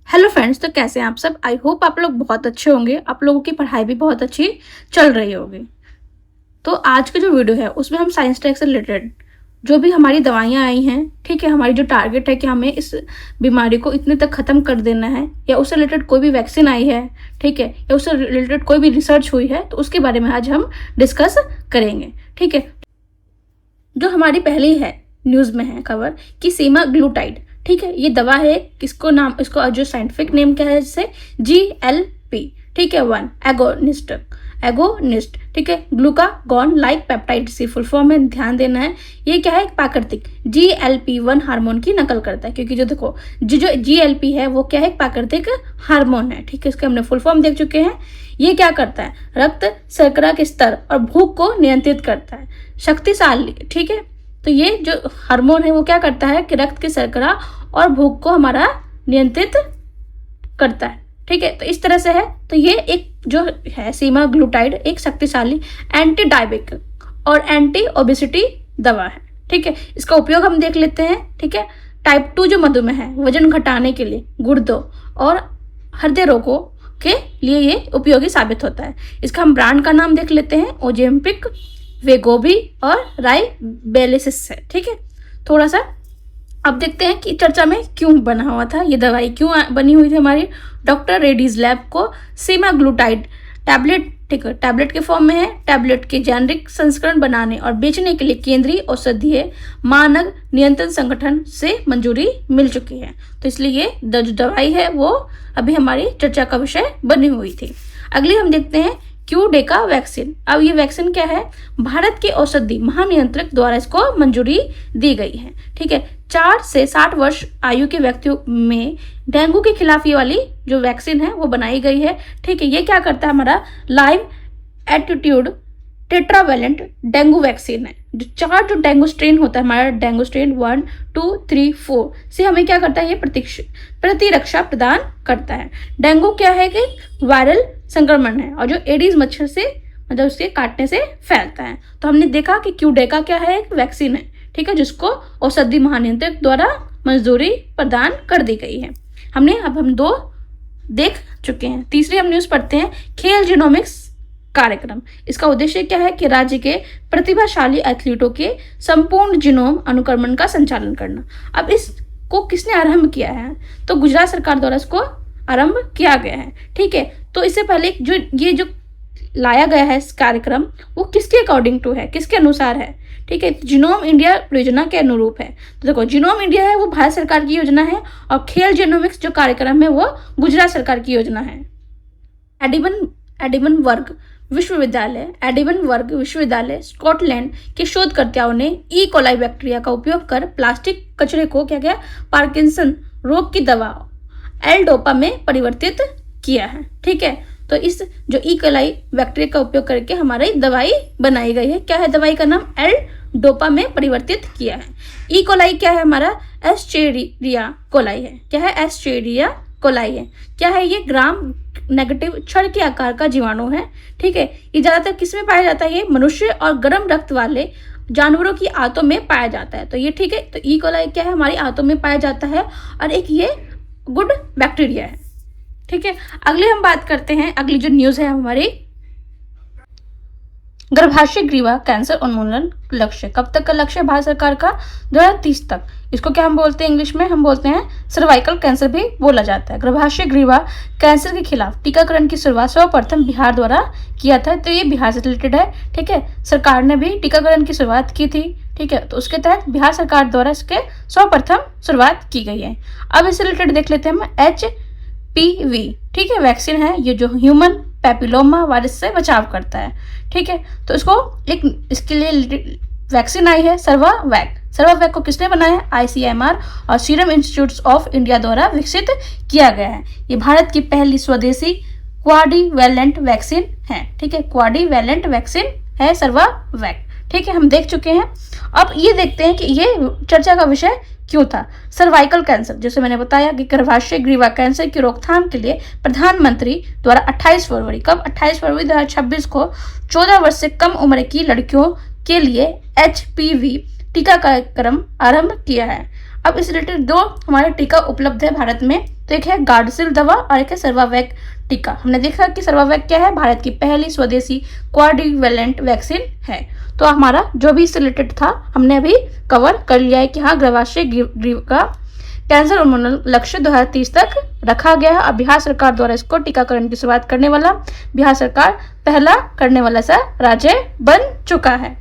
Hello friends, तो कैसे हैं आप सब। आई होप आप लोग बहुत अच्छे होंगे। आप लोगों की पढ़ाई भी बहुत अच्छी चल रही होगी। तो आज का जो वीडियो है उसमें हम साइंस टेक से रिलेटेड जो भी हमारी दवाइयाँ आई हैं, ठीक है, हमारी जो टारगेट है कि हमें इस बीमारी को इतने तक ख़त्म कर देना है, या उससे रिलेटेड कोई भी वैक्सीन आई है, ठीक है, या उससे रिलेटेड कोई भी रिसर्च हुई है, तो उसके बारे में आज हम डिस्कस करेंगे। ठीक है, जो हमारी पहली है न्यूज़ में है खबर कि सेमाग्लूटाइड, ठीक है, ये दवा है, किसको नाम, इसको जो साइंटिफिक नेम क्या है, जैसे GLP, ठीक है, 1 एगोनिस्ट, ठीक है, ग्लूकागॉन लाइक पेप्टाइड सी फुल फॉर्म में ध्यान देना है। ये क्या है, एक प्राकृतिक GLP-1 हार्मोन की नकल करता है, क्योंकि जो देखो जो GLP है वो क्या है, एक प्राकृतिक हार्मोन है, ठीक है, इसके हमने फुल फॉर्म देख चुके हैं। ये क्या करता है, रक्त शर्करा के स्तर और भूख को नियंत्रित करता है, शक्तिशाली, ठीक है। तो ये जो हार्मोन है वो क्या करता है कि रक्त की शर्करा और भूख को हमारा नियंत्रित करता है, ठीक है। तो इस तरह से है। तो ये एक जो है सेमाग्लूटाइड एक शक्तिशाली एंटी डायबिटिक और एंटी ओबेसिटी दवा है, ठीक है। इसका उपयोग हम देख लेते हैं, ठीक है। टाइप 2 जो मधुमेह है, वजन घटाने के लिए, गुर्दों और हृदय रोगों के लिए ये उपयोगी साबित होता है। इसका हम ब्रांड का नाम देख लेते हैं, ओजेम्पिक, वेगोबी और राइबेलिसिस है, ठीक है। थोड़ा सा अब देखते हैं कि चर्चा में क्यों बना हुआ था, ये दवाई क्यों बनी हुई थी हमारी डॉक्टर रेड्डीज लैब को सेमाग्लूटाइड टैबलेट, ठीक है, टैबलेट के फॉर्म में है। टैबलेट के जेनरिक संस्करण बनाने और बेचने के लिए केंद्रीय औषधीय मानक नियंत्रण संगठन से मंजूरी मिल चुकी है। तो इसलिए ये जो दवाई है वो अभी हमारी चर्चा का विषय बनी हुई थी। अगली हम देखते हैं क्यूडेका वैक्सीन। अब ये वैक्सीन क्या है, भारत के औषधि महानियंत्रक द्वारा इसको मंजूरी दी गई है, ठीक है। 4 से 60 वर्ष आयु के व्यक्तियों में डेंगू के खिलाफ ये वाली जो वैक्सीन है वो बनाई गई है, ठीक है। ये क्या करता है, हमारा live attitude tetravalent dengue vaccine है। जो 4 जो डेंगू स्ट्रेन होता है हमारा, डेंगू स्ट्रेन 1, 2, 3, 4 से हमें क्या करता है, ये प्रतिरक्षा प्रदान करता है। डेंगू क्या है कि वायरल संक्रमण है और जो एडीज मच्छर से मतलब उसके काटने से फैलता है। तो हमने देखा कि क्यूडेका क्या है, एक वैक्सीन है, ठीक है, जिसको औषधि महानियंत्रक द्वारा मंजूरी प्रदान कर दी गई है। अब हम 2 देख चुके हैं। तीसरी हम न्यूज़ पढ़ते हैं, खेल जीनोमिक्स कार्यक्रम। इसका उद्देश्य क्या है कि राज्य के प्रतिभाशाली एथलीटों के संपूर्ण जीनोम अनुक्रमण का संचालन करना। अब इसको किसने आरंभ किया है, तो गुजरात सरकार द्वारा इसको आरंभ किया गया है, ठीक है। तो इससे पहले जो लाया गया है इस कार्यक्रम, वो किसके अकॉर्डिंग टू है, किसके अनुसार है, ठीक है, जीनोम इंडिया योजना के अनुरूप है। तो देखो जीनोम इंडिया है वो भारत सरकार की योजना है और खेल जीनोमिक्स जो कार्यक्रम है वो गुजरात सरकार की योजना है। एडिनबर्ग विश्वविद्यालय स्कॉटलैंड के शोधकर्ताओं ने ई कोलाई बैक्टीरिया का उपयोग कर प्लास्टिक कचरे को क्या पार्किंसन रोग की दवा एल-डोपा में परिवर्तित किया है, ठीक है। तो इस जो ई कोलाई बैक्टीरिया का उपयोग करके हमारी दवाई बनाई गई है। क्या है दवाई का नाम, एल-डोपा में परिवर्तित किया है। ई कोलाई क्या है, हमारा एस्चेरिया कोलाई है। क्या है, एस्चेरिया कोलाई है। क्या है, ये ग्राम नेगेटिव छड़ के आकार का जीवाणु है, ठीक है। ये ज्यादातर किस में पाया जाता है, ये मनुष्य और गर्म रक्त वाले जानवरों की आंतों में पाया जाता है। तो ये ठीक है, तो ई कोलाई क्या है, हमारी आंतों में पाया जाता है और एक ये गुड बैक्टीरिया है, ठीक है। अगले हम बात करते हैं, अगली जो न्यूज़ है हमारी गर्भाशय ग्रीवा कैंसर उन्मूलन लक्ष्य। कब तक का लक्ष्य भारत सरकार का, 2030 तक। इसको क्या हम बोलते हैं, इंग्लिश में हम बोलते हैं सर्वाइकल कैंसर भी बोला जाता है। गर्भाशय ग्रीवा कैंसर के खिलाफ टीकाकरण की शुरुआत सर्वप्रथम बिहार द्वारा किया था। तो ये बिहार से रिलेटेड है, ठीक है। सरकार ने भी टीकाकरण की शुरुआत की थी, ठीक है। तो उसके तहत बिहार सरकार द्वारा इसके सर्वप्रथम शुरुआत की गई है। अब इससे रिलेटेड देख लेते हैं हम HPV, ठीक है, वैक्सीन है ये जो ह्यूमन पैपिलोमा वायरस से बचाव करता है, ठीक है। तो इसके लिए वैक्सीन आई है सर्वावैक को किसने बनाया है, ICMR और सीरम इंस्टीट्यूट ऑफ इंडिया द्वारा विकसित किया गया है। ये भारत की पहली स्वदेशी क्वाड्रीवैलेंट वैक्सीन है, ठीक है, क्वाड्रीवैलेंट वैक्सीन है सर्वावैक, ठीक है। हम देख चुके हैं। अब ये देखते हैं कि ये चर्चा का विषय क्यों था। सर्वाइकल कैंसर, जैसे मैंने बताया कि गर्भाशय ग्रीवा कैंसर की रोकथाम के लिए प्रधानमंत्री द्वारा 28 फरवरी 2026 को 14 वर्ष से कम उम्र की लड़कियों के लिए HPV टीका कार्यक्रम आरंभ किया है। अब इस रिलेटेड दो हमारे टीका उपलब्ध है भारत में, तो एक है गार्डसिल दवा और एक है सर्वावैक टीका। हमने देखा कि सर्वावैक क्या है, भारत की पहली स्वदेशी क्वाड्रिवेलेंट वैक्सीन है। तो हमारा जो भी इससे रिलेटेड था हमने अभी कवर कर लिया है कि हाँ गर्भाशय ग्रीव का कैंसर उन्मूलन लक्ष्य 2030 तक रखा गया है। अब बिहार सरकार द्वारा इसको टीकाकरण की शुरुआत करने वाला बिहार सरकार पहला करने वाला सा राज्य बन चुका है।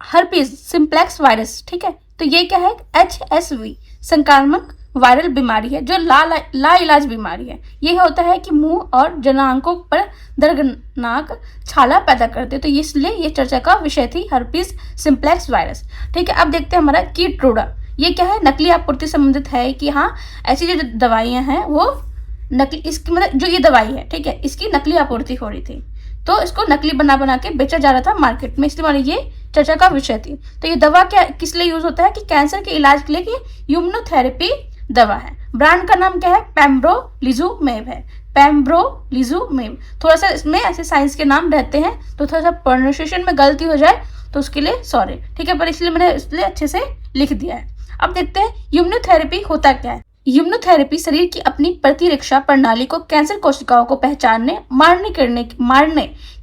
हर्पीज सिंप्लेक्स वायरस, ठीक है, तो ये क्या है, HSV संक्रामक वायरल बीमारी है जो ला इलाज बीमारी है। ये होता है कि मुंह और जनांकों पर दर्दनाक छाला पैदा करते, तो इसलिए ये चर्चा का विषय थी हर्पीज सिंप्लेक्स वायरस। ठीक है, अब देखते हैं हमारा कीटरूडा। ये क्या है, नकली आपूर्ति संबंधित है कि हाँ ऐसी जो दवाइयाँ हैं वो नकली, इसकी मतलब जो ये दवाई है, ठीक है, इसकी नकली आपूर्ति हो रही थी, तो इसको नकली बना के बेचा जा रहा था मार्केट में, इसलिए ये चर्चा का विषय थी। तो ये दवा क्या किस लिए यूज होता है कि कैंसर के इलाज के लिए कि इम्यूनोथेरेपी दवा है। ब्रांड का नाम क्या है, पेम्ब्रोलिजुमेब है, पेम्ब्रोलिजुमेब। थोड़ा सा इसमें ऐसे साइंस के नाम रहते हैं तो थोड़ा सा प्रोनाउंसिएशन में गलती हो जाए तो उसके लिए सॉरी, ठीक है, पर इसलिए मैंने इसलिए अच्छे से लिख दिया है। अब देखते हैं इम्यूनोथेरेपी होता क्या है। इम्यूनोथेरेपी शरीर की अपनी प्रतिरक्षा प्रणाली को कैंसर कोशिकाओं को पहचानने मारने के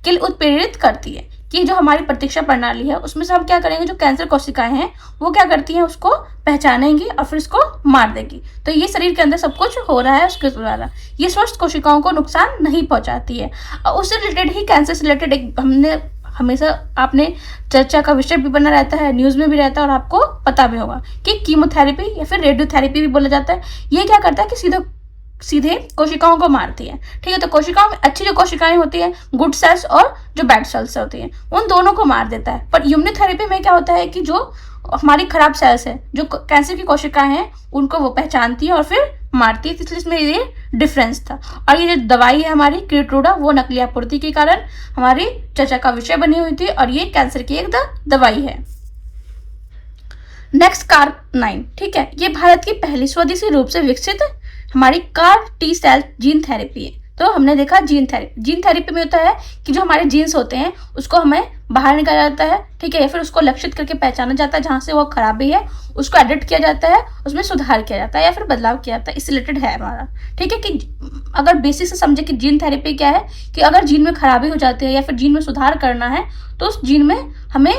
लिए उत्प्रेरित करती है कि जो हमारी प्रतिरक्षा प्रणाली है उसमें से हम क्या करेंगे, जो कैंसर कोशिकाएं हैं वो क्या करती हैं, उसको पहचानेंगी और फिर उसको मार देगी। तो ये शरीर के अंदर सब कुछ हो रहा है उसके द्वारा, ये स्वस्थ कोशिकाओं को नुकसान नहीं पहुंचाती है। और उससे रिलेटेड ही कैंसर से रिलेटेड एक हमने हमेशा आपने चर्चा का विषय भी बना रहता है, न्यूज़ में भी रहता है और आपको पता भी होगा कि कीमोथेरेपी या फिर रेडियोथेरेपी भी बोला जाता है। ये क्या करता है कि सीधे कोशिकाओं को मारती है, ठीक है। तो कोशिकाओं में अच्छी जो कोशिकाएं होती है, गुड सेल्स और जो बैड सेल्स होती हैं, उन दोनों को मार देता है। पर इम्यूनोथेरेपी में क्या होता है कि जो हमारी खराब सेल्स है, जो कैंसर की कोशिकाएं हैं, उनको वो पहचानती है और फिर मारती है, इसलिए इसमें ये डिफरेंस था। और ये जो दवाई है हमारी कीटरूडा, वो नकली आपूर्ति के कारण हमारी चर्चा का विषय बनी हुई थी और ये कैंसर की एक दवाई है। नेक्स्ट CAR9, ठीक है, ये भारत की पहली स्वदेशी रूप से विकसित हमारी CAR T cell gene therapy है। तो हमने देखा जीन थेरेपी में होता है कि जो हमारे जीन्स होते हैं उसको हमें बाहर निकाला जाता है, ठीक है, या फिर उसको लक्षित करके पहचाना जाता है जहाँ से वो खराबी है, उसको एडिट किया जाता है, उसमें सुधार किया जाता है या फिर बदलाव किया जाता है, इससे रिलेटेड है हमारा। ठीक है, कि अगर बेसिक से समझे कि जीन थेरेपी क्या है, कि अगर जीन में खराबी हो जाती है या फिर जीन में सुधार करना है तो उस जीन में हमें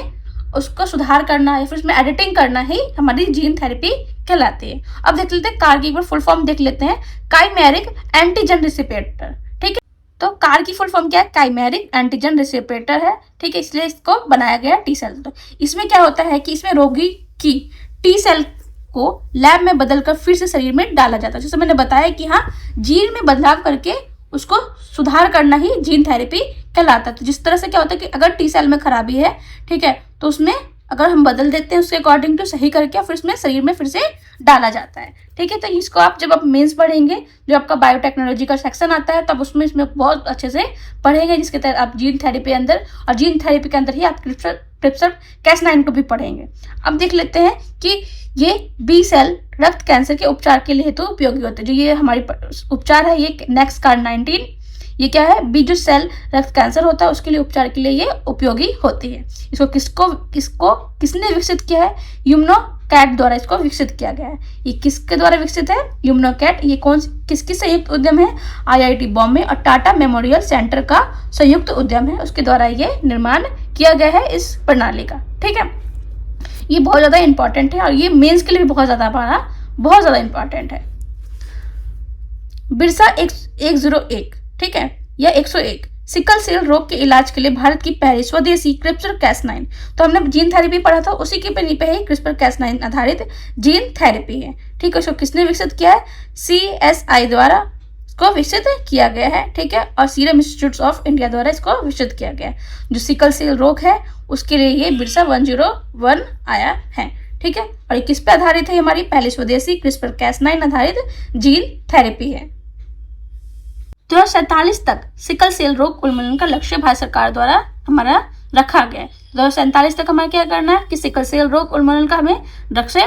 उसको सुधार करना या फिर उसमें एडिटिंग करना ही हमारी जीन थेरेपी कहलाती है। अब देख लेते हैं CAR की एक बार फुल फॉर्म देख लेते हैं, काइमेरिक एंटीजन रिसेप्टर, ठीक है। तो CAR की फुल फॉर्म क्या है, काइमेरिक एंटीजन रिसेप्टर है, ठीक है, इसलिए इसको बनाया गया टी सेल। तो इसमें क्या होता है कि इसमें रोगी की टी सेल को लैब में बदलकर फिर से शरीर में डाला जाता है। जैसे मैंने बताया कि हाँ जीन में बदलाव करके उसको सुधार करना ही जीन थेरेपी कहलाता है। तो जिस तरह से क्या होता है कि अगर टी सेल में खराबी है, ठीक है, तो उसमें अगर हम बदल देते हैं उसके अकॉर्डिंग टू सही करके फिर उसमें शरीर में फिर से डाला जाता है, ठीक है। तो इसको आप जब आप मेंस पढ़ेंगे, जो आपका बायोटेक्नोलॉजी का सेक्शन आता है, तब उसमें इसमें बहुत अच्छे से पढ़ेंगे, जिसके तहत आप जीन थेरेपी अंदर और जीन थेरेपी के अंदर ही आप CRISPR-Cas9 को भी पढ़ेंगे। अब देख लेते हैं कि ये बी सेल रक्त कैंसर के उपचार के लिए तो उपयोगी होते हैं। जो ये हमारी उपचार है, ये नेक्स्ट CAR19, ये क्या है, बी जो सेल रक्त कैंसर होता है उसके लिए उपचार के लिए ये उपयोगी होती है। इसको किसने विकसित किया है, यूमनोकैट द्वारा इसको विकसित किया गया है। ये किसके द्वारा विकसित है, यूमनोकैट। ये किसकी संयुक्त उद्यम है, IIT बॉम्बे और टाटा मेमोरियल सेंटर का संयुक्त उद्यम है, उसके द्वारा ये निर्माण किया गया है इस प्रणाली का, ठीक है। ये बहुत ज्यादा इंपॉर्टेंट है और ये मेंस के लिए भी बहुत ज्यादा इंपॉर्टेंट है। बिरसा 101, ठीक है, या 101 सिकल सेल रोग के इलाज के लिए भारत की पहली स्वदेशी CRISPR-Cas9। तो हमने जीन थेरेपी पढ़ा था, उसी के पे ही CRISPR-Cas9 आधारित जीन थेरेपी है, ठीक है। इसको किसने विकसित किया है, CSI द्वारा इसको विकसित किया गया है, ठीक है, और सीरम इंस्टीट्यूट ऑफ इंडिया द्वारा इसको विकसित किया गया है। जो सिकल सेल रोग है उसके लिए ये बिरसा 101 आया है, ठीक है। और ये किस पे आधारित है, हमारी पहली स्वदेशी CRISPR-Cas9 आधारित जीन थेरेपी है। 2047 तक सिकल सेल रोग उन्मूलन का लक्ष्य भारत सरकार द्वारा हमारा रखा गया है। 2047 तक हमें क्या करना है कि सिकल सेल रोग उन्मूलन का हमें लक्ष्य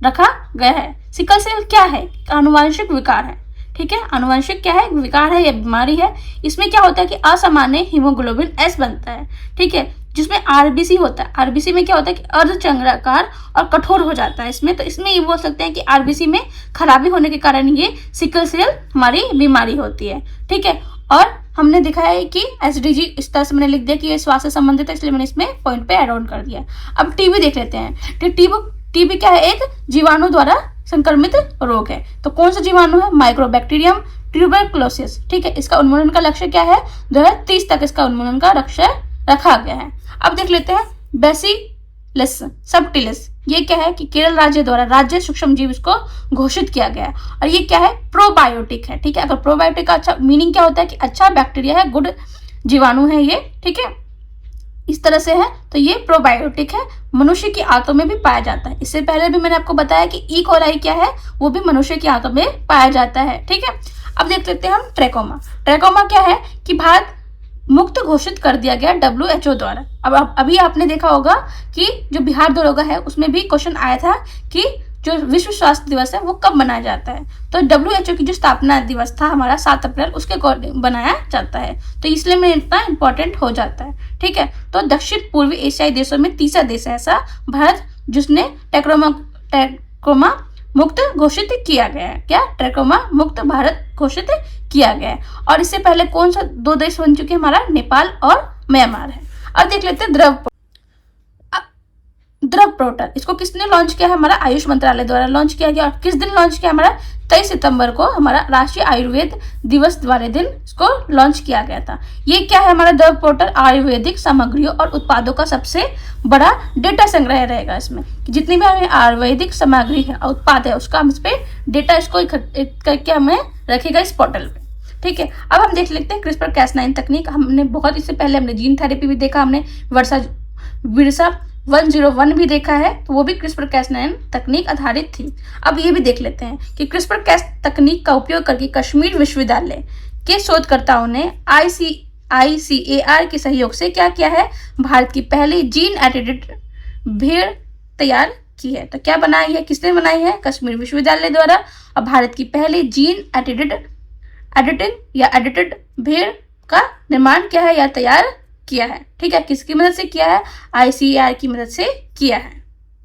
रखा गया है। सिकल सेल क्या है, आनुवंशिक विकार है, ठीक है। आनुवंशिक क्या है, विकार है या बीमारी है। इसमें क्या होता है कि असामान्य हीमोग्लोबिन S बनता है, ठीक है। जिसमें आरबीसी होता है। आरबीसी में क्या होता है कि अर्धचंद्राकार और कठोर हो जाता है इसमें, तो इसमें ये बोल सकते हैं कि आरबीसी में खराबी होने के कारण ये सिकल सेल हमारी बीमारी होती है। ठीक है, और हमने दिखाया है कि एसडीजी इस तरह से मैंने लिख दिया कि ये स्वास्थ्य से संबंधित है, इसलिए मैंने इसमें पॉइंट पे ऐड ऑन कर दिया। अब टीबी देख लेते हैं। टीबी क्या है? एक जीवाणु द्वारा संक्रमित रोग है। तो कौन सा जीवाणु है? Mycobacterium tuberculosis. ठीक है, इसका उन्मूलन का लक्ष्य क्या है? 2030 तक इसका उन्मूलन का लक्ष्य रखा गया है। अब देख लेते हैं बैसिलस सबटिलिस। ये क्या है कि केरल राज्य द्वारा राज्य सूक्ष्म जीव इसको घोषित किया गया है, और ये क्या है? प्रोबायोटिक है। ठीक है, अगर प्रोबायोटिक का अच्छा मीनिंग क्या होता है कि अच्छा बैक्टीरिया है, गुड जीवाणु है ये। ठीक है, इस तरह से है, तो ये प्रोबायोटिक है, मनुष्य की आंतों में भी पाया जाता है। इससे पहले भी मैंने आपको बताया कि ई कोलाई क्या है, वो भी मनुष्य की आंतों में पाया जाता है। ठीक है, अब देख लेते हैं हम ट्रैकोमा। ट्रैकोमा क्या है कि भारत मुक्त घोषित कर दिया गया WHO द्वारा। अब अभी आपने देखा होगा कि जो बिहार दरोगा है उसमें भी क्वेश्चन आया था कि जो विश्व स्वास्थ्य दिवस है वो कब मनाया जाता है, तो WHO की जो स्थापना दिवस था हमारा 7 अप्रैल, उसके अकॉर्डिंग बनाया जाता है, तो इसलिए में इतना इंपॉर्टेंट हो जाता है। ठीक है, तो दक्षिण पूर्वी एशियाई देशों में तीसरा देश है ऐसा भारत जिसने ट्रैकोमा मुक्त घोषित किया गया है। क्या? ट्रैकोमा मुक्त भारत घोषित किया गया है। और इससे पहले कौन सा 2 देश बन चुके हैं? हमारा नेपाल और म्यांमार है। अब देख लेते हैं द्रव पोर्टल। इसको किसने लॉन्च किया है? हमारा आयुष मंत्रालय द्वारा लॉन्च किया गया। और किस दिन लॉन्च किया? हमारा 23 सितंबर को हमारा राष्ट्रीय आयुर्वेद दिवस वाले दिन इसको लॉन्च किया गया था। ये क्या है? हमारा द्रव पोर्टल आयुर्वेदिक सामग्रियों और उत्पादों का सबसे बड़ा डेटा संग्रह रहेगा। इसमें जितनी भी हमें आयुर्वेदिक सामग्री है, उत्पाद है, उसका हम इस पे डेटा इसको करके हमें रखेगा इस पोर्टल पे। ठीक है, अब हम देख लेते हैं CRISPR-Cas9 तकनीक। हमने बहुत इससे पहले हमने जीन थेरेपी भी देखा, हमने वर्षा 101 भी देखा है, तो वो भी CRISPR-Cas9 तकनीक आधारित थी। अब ये भी देख लेते हैं कि CRISPR-Cas तकनीक का उपयोग करके कश्मीर विश्वविद्यालय के शोधकर्ताओं ने ICAR के सहयोग से क्या किया है? भारत की पहली जीन एडिटेड भेड़ तैयार की है। तो क्या बनाई है? किसने बनाई है? कश्मीर विश्वविद्यालय द्वारा। और भारत की पहली जीन एडिटेड भेड़ का निर्माण किया है या तैयार किया है। ठीक है, किसकी मदद से किया है? ICAR की मदद से किया है।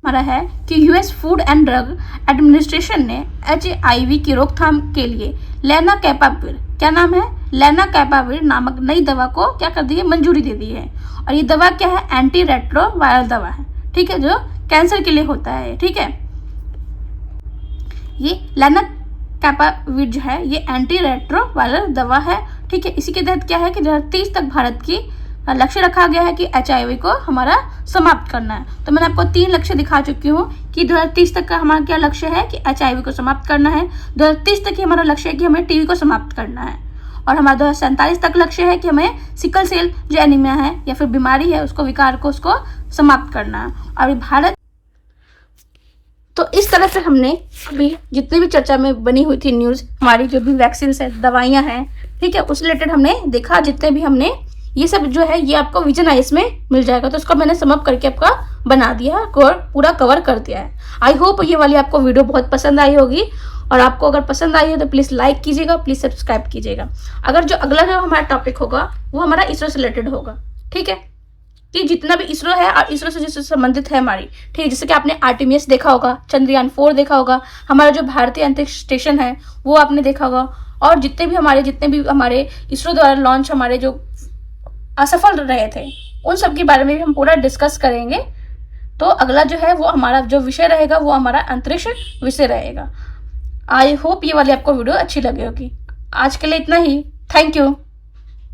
हमारा है कि US food and drug administration ने HIV की रोकथाम के लिए लेनाकैपाविर, क्या नाम है? लेनाकैपाविर नामक नई दवा को क्या कर दी है? मंजूरी दे दी है। और ये दवा क्या है? एंटी रेट्रोवायरल दवा है। ठीक है, जो कैंसर के लिए होता है। ठीक है, ये लेनाकैपाविर जो है ये एंटी रेट्रोवायरल दवा है। ठीक है, इसी के तहत क्या है कि 2030 तक भारत की लक्ष्य रखा गया है कि HIV को हमारा समाप्त करना है। तो मैंने आपको 3 लक्ष्य दिखा चुकी हूँ कि 2030 तक का हमारा क्या लक्ष्य है कि HIV को समाप्त करना है। 2030 तक ही हमारा लक्ष्य है कि हमें TB को समाप्त करना है। और हमारा 2047 तक लक्ष्य है कि हमें सिकल सेल जो एनीमिया है या फिर बीमारी है उसको, विकार को, उसको समाप्त करना है। और भारत, तो इस तरह से हमने अभी जितनी भी चर्चा में बनी हुई थी न्यूज़, हमारी जो भी वैक्सीन है, दवाइयाँ हैं, ठीक है, उस रिलेटेड हमने देखा। जितने भी हमने ये सब जो है ये आपको विजन आइस में मिल जाएगा, तो इसको मैंने समअप करके आपका बना दिया है और पूरा कवर कर दिया है। आई होप ये वाली आपको वीडियो बहुत पसंद आई होगी, और आपको अगर पसंद आई हो तो प्लीज़ लाइक कीजिएगा, प्लीज़ सब्सक्राइब कीजिएगा। अगर जो अगला जो हमारा टॉपिक होगा वो हमारा इसरो से रिलेटेड होगा। ठीक है, कि जितना भी इसरो है और इसरो से जिससे संबंधित है हमारी, ठीक है, जैसे कि आपने आर्टेमिस देखा होगा, चंद्रयान 4 देखा होगा, हमारा जो भारतीय अंतरिक्ष स्टेशन है वो आपने देखा होगा, और जितने भी हमारे इसरो द्वारा लॉन्च हमारे जो असफल रहे थे उन सब के बारे में भी हम पूरा डिस्कस करेंगे। तो अगला जो है वो हमारा जो विषय रहेगा वो हमारा अंतरिक्ष विषय रहेगा। आई होप ये वाली आपको वीडियो अच्छी लगी होगी। आज के लिए इतना ही। Thank you.